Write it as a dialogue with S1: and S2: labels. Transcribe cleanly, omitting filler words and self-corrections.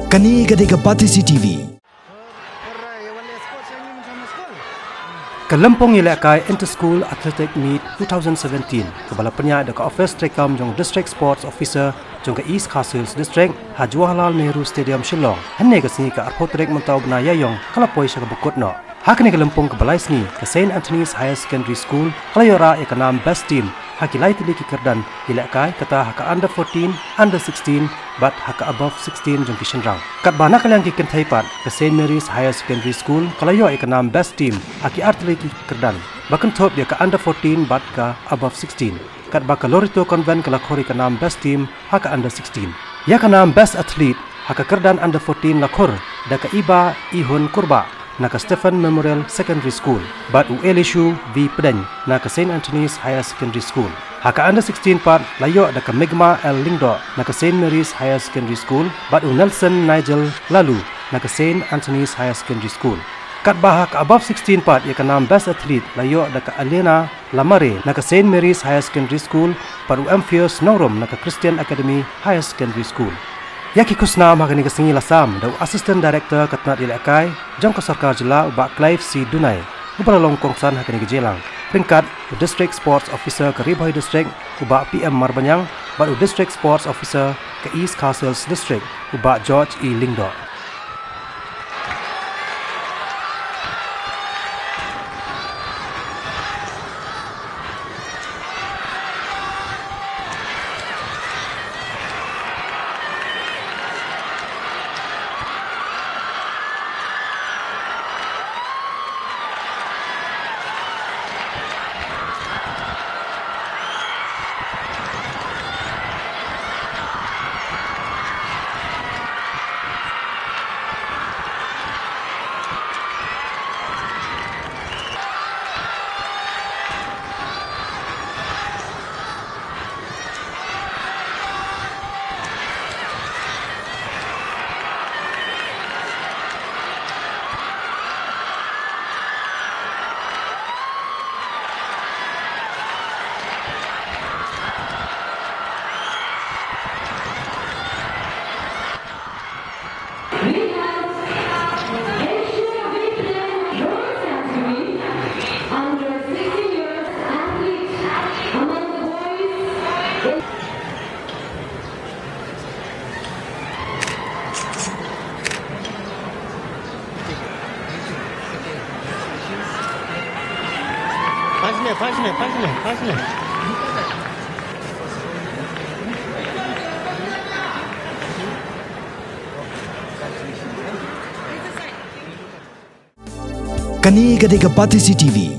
S1: Kani Gadega Patisi TV.
S2: Kelempong Ilakai Inter-School Athletic Meet 2017 kebalapannya dekat Office Trekam jong District Sports Officer jong ke East Castles District Jawaharlal Nehru Stadium Shillong. Hanya ke sini ke Arpotrek mentau benaya yong kalapoi sya bukut no. Hakni kelempong ke balai sini ke St. Anthony's Higher Secondary School kalayora ikanam best team. Hakilai tili kikerdan Ilakai kata haka under 14, under 16 but haka above 16 jong kishenrang. Kat bana kalyang kiken thaipat ke St. Mary's Higher Secondary School kalayo ikanam best team haki artili kikerdan. Bahkan top dia ke under 14 but ke above 16. Kat bakalorito konven ke lakhori ikanam best team haka under 16. Ya kanam best athlete haka kerdan under 14 lakhor da ke iba ihun kurba naka Stephen Memorial Secondary School, but Elishu V Pedeng naka St. Anthony's Higher Secondary School. Haka under 16 part layo naka Migma L Lingdo naka St. Mary's Higher Secondary School, but Nelson Nigel Lalu naka St. Anthony's Higher Secondary School. Kat bahak above 16 part ia kanam best athlete layo naka Alena Lamare naka St. Mary's Higher Secondary School, but Amphious Norum naka Christian Academy Higher Secondary School. Yaki kusna makani kesingi lasam dau Assistant Director Katnat Ilakai jong ke Sarkar Jela ubak Clive C Dunai ubak longkongsan hakani kejelang peringkat District Sports Officer ke Ribhoi District ubak PM Marbanyang batu District Sports Officer ke East Castles District ubak George E Lingdo. Pasne.
S1: Kani Gadega Patisi TV.